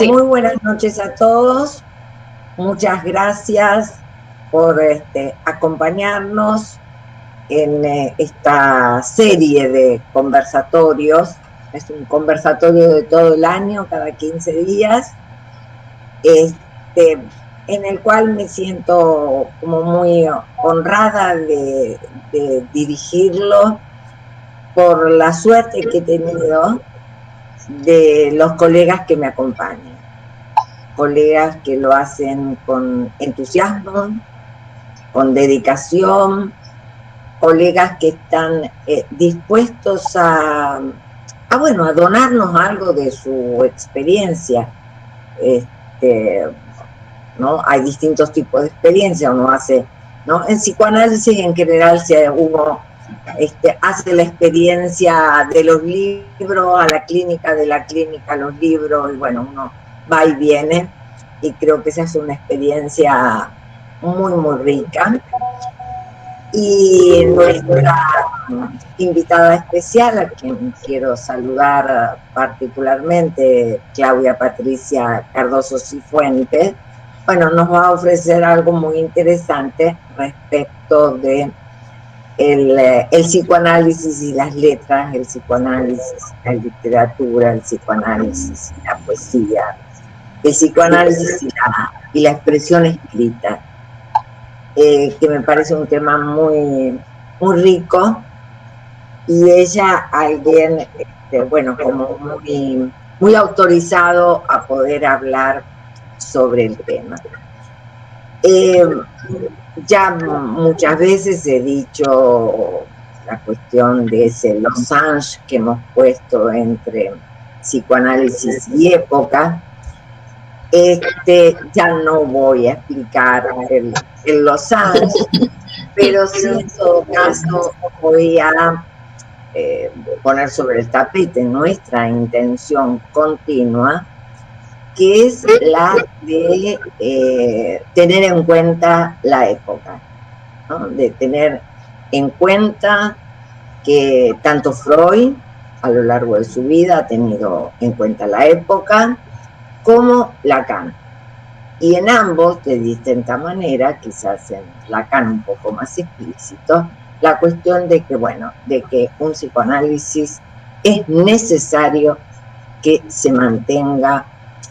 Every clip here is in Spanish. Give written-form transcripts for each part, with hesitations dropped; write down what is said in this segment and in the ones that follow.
Muy buenas noches a todos. Muchas gracias por acompañarnos en esta serie de conversatorios. Es un conversatorio de todo el año, cada 15 días, en el cual me siento como muy honrada de dirigirlo por la suerte que he tenido de los colegas que me acompañan. Colegas que lo hacen con entusiasmo, con dedicación, colegas que están dispuestos a donarnos algo de su experiencia. ¿No? Hay distintos tipos de experiencia, uno hace, ¿no? En psicoanálisis en general uno hace la experiencia de los libros a la clínica, de la clínica a los libros, y bueno, uno va y viene, y creo que esa es una experiencia muy, muy rica. Y nuestra invitada especial, a quien quiero saludar particularmente, Claudia Patricia Cardoso Cifuentes, bueno, nos va a ofrecer algo muy interesante respecto de el psicoanálisis y las letras, el psicoanálisis, la literatura, el psicoanálisis y la poesía, el psicoanálisis y la expresión escrita, que me parece un tema muy, muy rico, y ella alguien, como muy, muy autorizado a poder hablar sobre el tema. Ya muchas veces he dicho la cuestión de ese losange que hemos puesto entre psicoanálisis y época. Ya no voy a explicar el losange, pero sí en todo caso voy a poner sobre el tapete nuestra intención continua, que es la de tener en cuenta la época, ¿no? De tener en cuenta que tanto Freud a lo largo de su vida ha tenido en cuenta la época, como Lacan. Y en ambos, de distinta manera, quizás en Lacan un poco más explícito, la cuestión de que un psicoanálisis es necesario que se mantenga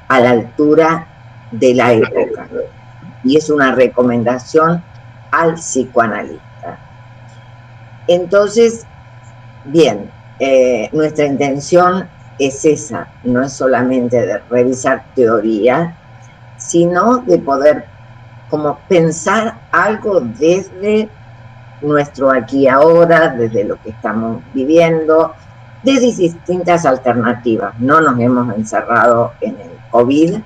a la altura de la época. Y es una recomendación al psicoanalista. Entonces, bien, nuestra intención es esa, no es solamente de revisar teoría, sino de poder como pensar algo desde nuestro aquí y ahora, desde lo que estamos viviendo, de distintas alternativas. No nos hemos encerrado en el COVID.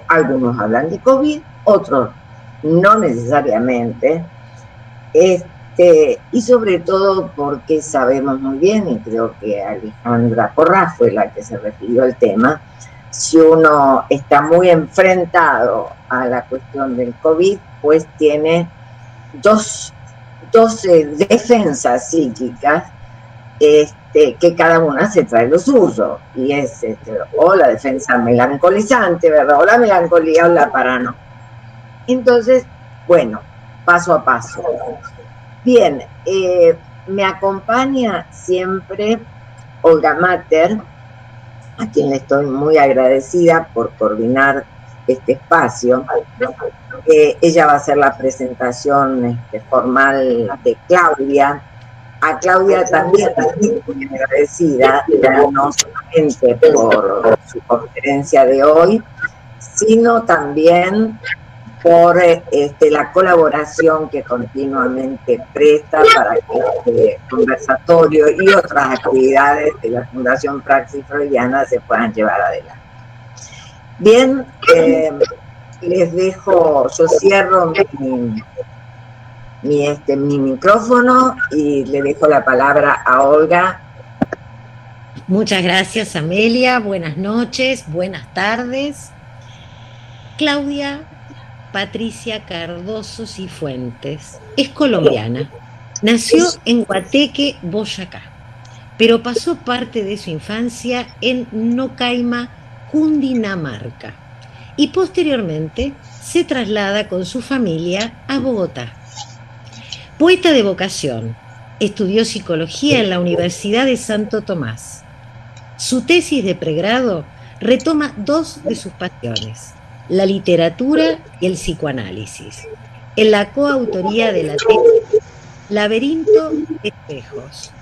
Algunos hablan de COVID, otros no necesariamente. Y sobre todo porque sabemos muy bien, y creo que Alejandra Porras fue la que se refirió al tema, si uno está muy enfrentado a la cuestión del COVID, pues tiene dos defensas psíquicas, que cada una se trae lo suyo, y es o la defensa melancolizante, ¿verdad? O la melancolía o la paranoia. Entonces, bueno, paso a paso. Bien, me acompaña siempre Olga Mater, a quien le estoy muy agradecida por coordinar este espacio. Ella va a hacer la presentación formal de Claudia. A Claudia también estoy muy agradecida, no solamente por su conferencia de hoy, sino también por la colaboración que continuamente presta para que este conversatorio y otras actividades de la Fundación Praxis Freudiana se puedan llevar adelante. Bien, les dejo, yo cierro mi micrófono y le dejo la palabra a Olga. Muchas gracias, Amelia. Buenas noches, buenas tardes. Claudia Patricia Cardoso Cifuentes es colombiana. Nació en Guateque, Boyacá, pero pasó parte de su infancia en Nocaima, Cundinamarca y posteriormente se traslada con su familia a Bogotá. Poeta de vocación, estudió psicología en la Universidad de Santo Tomás. Su tesis de pregrado retoma dos de sus pasiones, la literatura y el psicoanálisis, en la coautoría de la tesis Laberinto de espejos,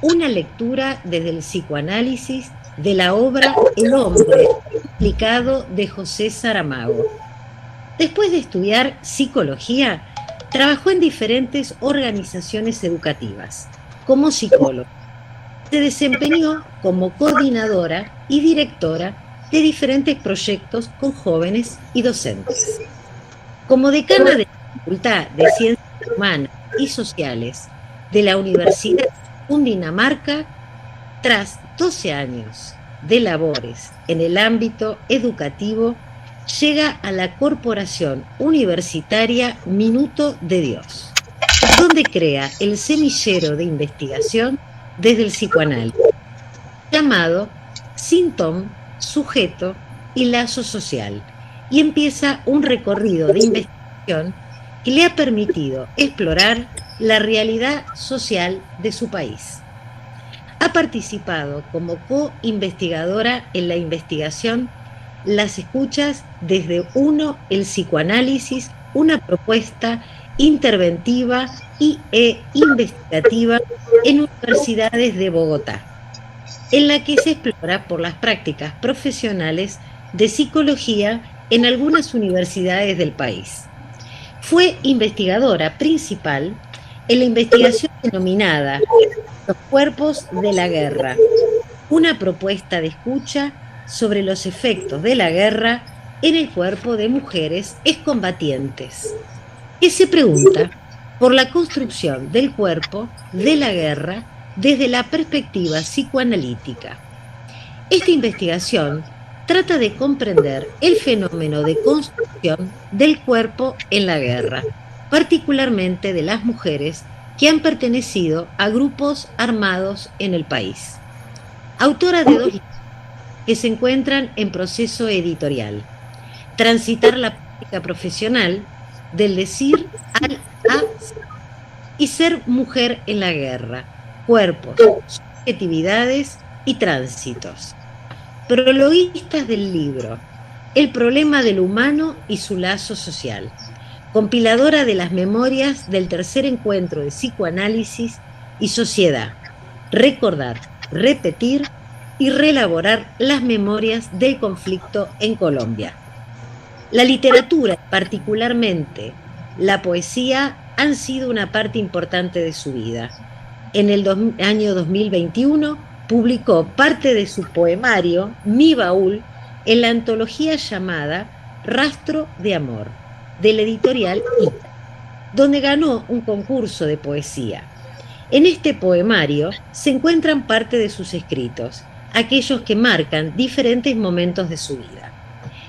una lectura desde el psicoanálisis de la obra El hombre explicado de José Saramago. Después de estudiar psicología, trabajó en diferentes organizaciones educativas como psicólogo. Se desempeñó como coordinadora y directora de diferentes proyectos con jóvenes y docentes. Como decana de la Facultad de Ciencias Humanas y Sociales de la Universidad de Cundinamarca, tras 12 años de labores en el ámbito educativo, llega a la Corporación Universitaria Minuto de Dios, donde crea el semillero de investigación desde el psicoanálisis, llamado Síntoma, Sujeto y Lazo Social, y empieza un recorrido de investigación que le ha permitido explorar la realidad social de su país. Ha participado como co-investigadora en la investigación Las escuchas desde uno, el psicoanálisis, una propuesta interventiva e investigativa en universidades de Bogotá, en la que se explora por las prácticas profesionales de psicología en algunas universidades del país. Fue investigadora principal en la investigación denominada Los cuerpos de la guerra, una propuesta de escucha sobre los efectos de la guerra en el cuerpo de mujeres excombatientes, que se pregunta por la construcción del cuerpo de la guerra desde la perspectiva psicoanalítica. Esta investigación trata de comprender el fenómeno de construcción del cuerpo en la guerra, particularmente de las mujeres que han pertenecido a grupos armados en el país. Autora de 2 libros que se encuentran en proceso editorial: Transitar la práctica profesional, del decir al hacer, y Ser mujer en la guerra, cuerpos, subjetividades y tránsitos. Prologuistas del libro: El problema del humano y su lazo social. Compiladora de las memorias del tercer encuentro de psicoanálisis y sociedad. Recordar, repetir y reelaborar las memorias del conflicto en Colombia. La literatura, particularmente la poesía, han sido una parte importante de su vida. En el año 2021 publicó parte de su poemario, Mi baúl, en la antología llamada Rastro de Amor, de la editorial Ita, donde ganó un concurso de poesía. En este poemario se encuentran parte de sus escritos, aquellos que marcan diferentes momentos de su vida.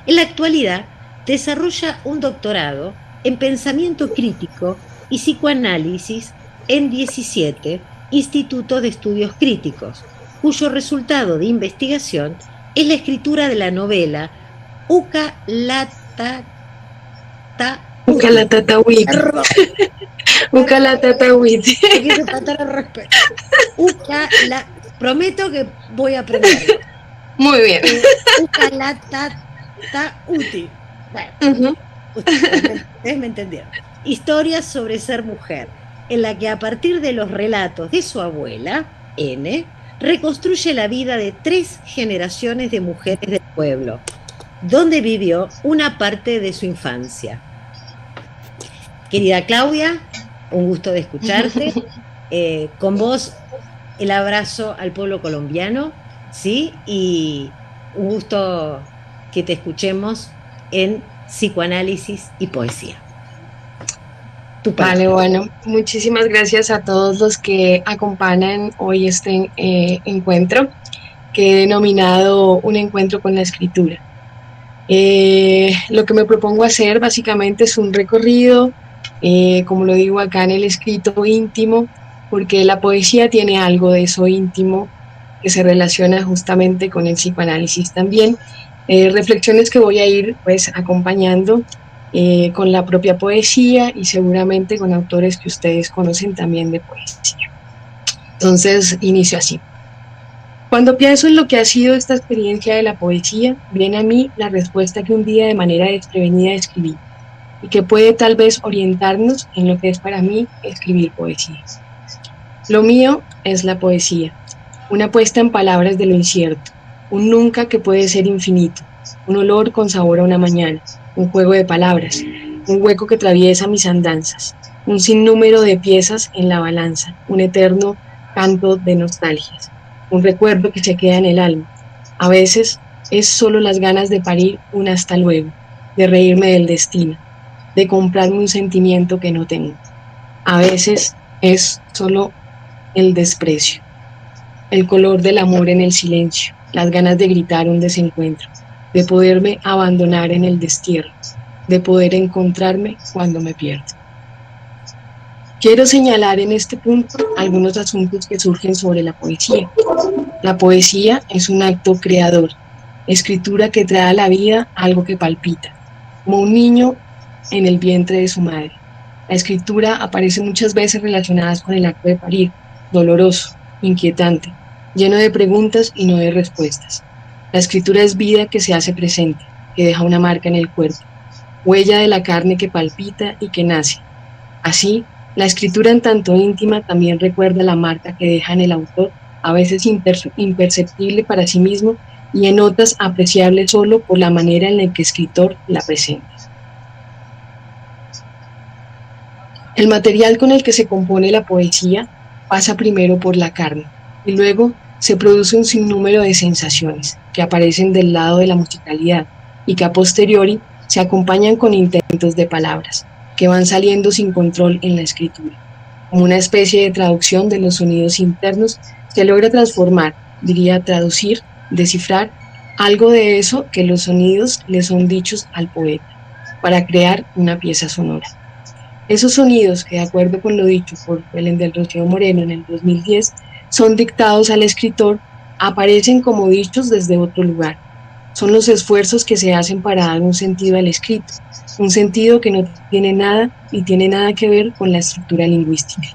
En la actualidad desarrolla un doctorado en pensamiento crítico y psicoanálisis en 17 institutos de estudios críticos, cuyo resultado de investigación es la escritura de la novela Ucalatatawit. Prometo que voy a aprender. Muy bien. Ucalatatawit. Bueno, ustedes me entendieron. Historia sobre ser mujer, en la que a partir de los relatos de su abuela, N, reconstruye la vida de 3 generaciones de mujeres del pueblo, donde vivió una parte de su infancia. Querida Claudia, un gusto de escucharte. Con vos el abrazo al pueblo colombiano, ¿sí? Y un gusto que te escuchemos en psicoanálisis y poesía. Vale, bueno, muchísimas gracias a todos los que acompañan hoy este encuentro, que he denominado Un encuentro con la escritura. Lo que me propongo hacer básicamente es un recorrido, como lo digo acá, en el escrito íntimo, porque la poesía tiene algo de eso íntimo que se relaciona justamente con el psicoanálisis también, Reflexiones que voy a ir pues acompañando con la propia poesía y seguramente con autores que ustedes conocen también de poesía. Entonces, inicio así. Cuando pienso en lo que ha sido esta experiencia de la poesía, viene a mí la respuesta que un día de manera desprevenida escribí y que puede tal vez orientarnos en lo que es para mí escribir poesía. Lo mío es la poesía, una puesta en palabras de lo incierto, un nunca que puede ser infinito, un olor con sabor a una mañana, un juego de palabras, un hueco que atraviesa mis andanzas, un sinnúmero de piezas en la balanza, un eterno canto de nostalgias, un recuerdo que se queda en el alma. A veces es solo las ganas de parir un hasta luego, de reírme del destino, de comprarme un sentimiento que no tengo. A veces es solo el desprecio, el color del amor en el silencio, las ganas de gritar un desencuentro, de poderme abandonar en el destierro, de poder encontrarme cuando me pierdo. Quiero señalar en este punto algunos asuntos que surgen sobre la poesía. La poesía es un acto creador, escritura que trae a la vida algo que palpita, como un niño en el vientre de su madre. La escritura aparece muchas veces relacionada con el acto de parir, doloroso, inquietante, lleno de preguntas y no de respuestas. La escritura es vida que se hace presente, que deja una marca en el cuerpo, huella de la carne que palpita y que nace. Así, la escritura en tanto íntima también recuerda la marca que deja en el autor, a veces imperceptible para sí mismo y en otras apreciable solo por la manera en la que el escritor la presenta. El material con el que se compone la poesía pasa primero por la carne y luego se produce un sinnúmero de sensaciones que aparecen del lado de la musicalidad y que a posteriori se acompañan con intentos de palabras que van saliendo sin control en la escritura. Como una especie de traducción de los sonidos internos, se logra transformar, diría traducir, descifrar, algo de eso que los sonidos le son dichos al poeta, para crear una pieza sonora. Esos sonidos, que de acuerdo con lo dicho por Belén del Rocío Moreno en el 2010, son dictados al escritor, aparecen como dichos desde otro lugar. Son los esfuerzos que se hacen para dar un sentido al escrito, un sentido que no tiene nada ni tiene nada que ver con la estructura lingüística,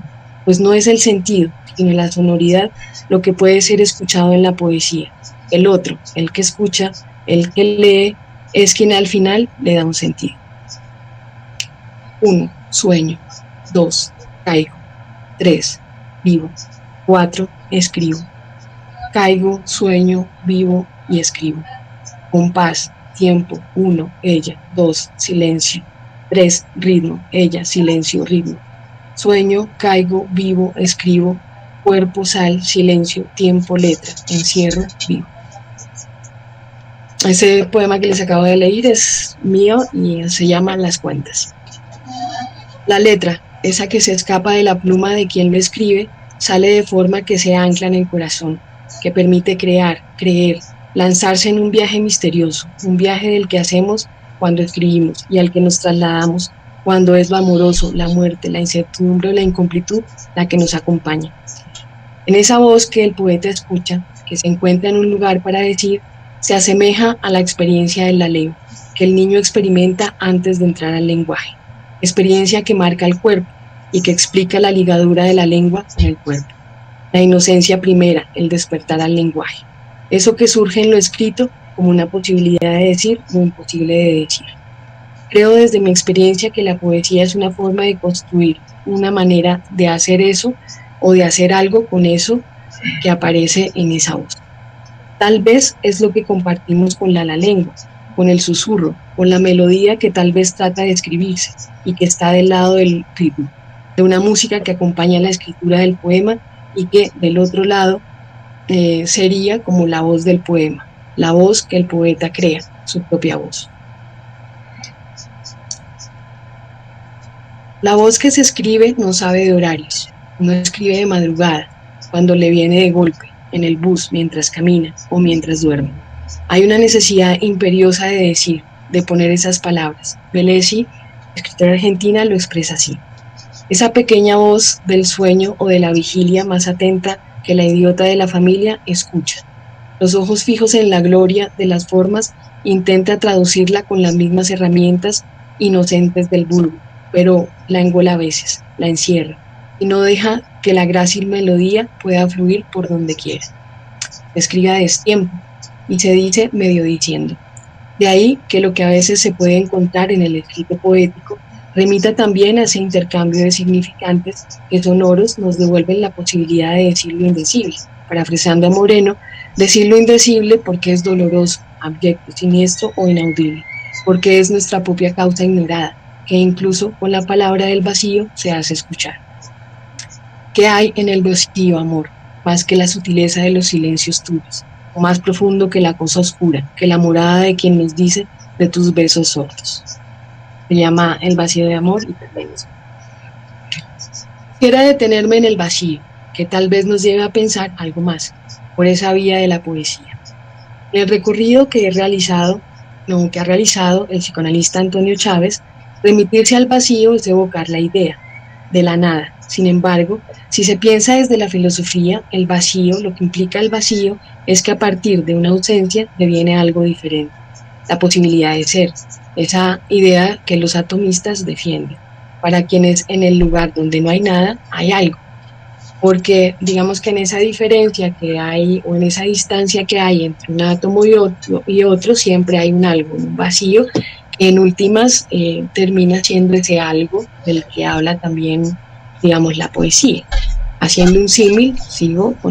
pues no es el sentido, sino la sonoridad lo que puede ser escuchado en la poesía. El otro, el que escucha, el que lee, es quien al final le da un sentido. 1. Sueño. 2. Caigo. 3. Vivo. 4. Escribo. Caigo, sueño, vivo y escribo. Compás, tiempo. 1. Ella. 2. Silencio. 3. Ritmo. Ella. Silencio. Ritmo. Sueño, caigo, vivo, escribo. Cuerpo, sal, silencio, tiempo, letra. Encierro, vivo. Ese poema que les acabo de leer es mío y se llama Las Cuentas. La letra, esa que se escapa de la pluma de quien lo escribe, sale de forma que se ancla en el corazón, que permite crear, creer, lanzarse en un viaje misterioso, un viaje del que hacemos cuando escribimos y al que nos trasladamos cuando es lo amoroso, la muerte, la incertidumbre o la incompletud la que nos acompaña. En esa voz que el poeta escucha, que se encuentra en un lugar para decir, se asemeja a la experiencia del laleo, que el niño experimenta antes de entrar al lenguaje, experiencia que marca el cuerpo y que explica la ligadura de la lengua con el cuerpo. La inocencia primera, el despertar al lenguaje, eso que surge en lo escrito como una posibilidad de decir o imposible de decir. Creo desde mi experiencia que la poesía es una forma de construir, una manera de hacer eso o de hacer algo con eso que aparece en esa voz. Tal vez es lo que compartimos con la lengua, con el susurro, con la melodía que tal vez trata de escribirse y que está del lado del ritmo, de una música que acompaña la escritura del poema y que del otro lado sería como la voz del poema, la voz que el poeta crea, su propia voz. La voz que se escribe no sabe de horarios, no escribe de madrugada, cuando le viene de golpe, en el bus, mientras camina o mientras duerme. Hay una necesidad imperiosa de decir, de poner esas palabras. Bellesi, escritora argentina, lo expresa así. Esa pequeña voz del sueño o de la vigilia más atenta que la idiota de la familia escucha. Los ojos fijos en la gloria de las formas, intenta traducirla con las mismas herramientas inocentes del vulgo, pero la engola a veces, la encierra, y no deja que la grácil melodía pueda fluir por donde quiera. Escribe a destiempo, y se dice medio diciendo. De ahí que lo que a veces se puede encontrar en el escrito poético remita también a ese intercambio de significantes que sonoros nos devuelven la posibilidad de decir lo indecible. Parafraseando a Moreno, decir lo indecible porque es doloroso, abyecto, siniestro o inaudible, porque es nuestra propia causa ignorada, que incluso con la palabra del vacío se hace escuchar. ¿Qué hay en el vacío, amor, más que la sutileza de los silencios tuyos, o más profundo que la cosa oscura, que la morada de quien nos dice de tus besos sordos? Se llama El vacío de amor y terminamos. Quisiera detenerme en el vacío, que tal vez nos lleve a pensar algo más, por esa vía de la poesía. En el recorrido que ha realizado el psicoanalista Antonio Chávez, remitirse al vacío es evocar la idea de la nada. Sin embargo, si se piensa desde la filosofía, el vacío, lo que implica el vacío, es que a partir de una ausencia deviene algo diferente, la posibilidad de ser, esa idea que los atomistas defienden, para quienes en el lugar donde no hay nada, hay algo. Porque digamos que en esa diferencia que hay, o en esa distancia que hay entre un átomo y otro siempre hay un algo, un vacío, que en últimas termina siendo ese algo del que habla también, digamos, la poesía. Haciendo un símil, sigo con